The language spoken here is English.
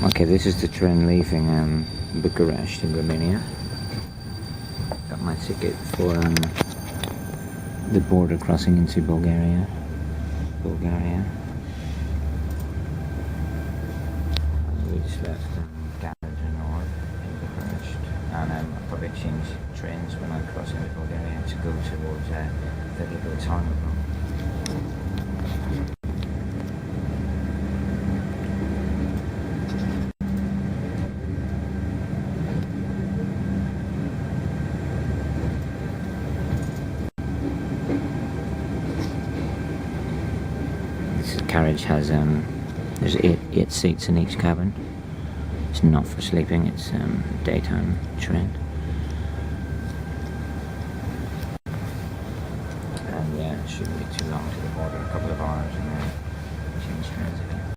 Okay, this is the train leaving Bucharest in Romania. Got my ticket for the border crossing into Bulgaria. We just left Garage North in Bucharest, and I'll probably change trains when I cross into Bulgaria to go towards the little town. This carriage has there's eight seats in each cabin. It's not for sleeping, it's daytime train.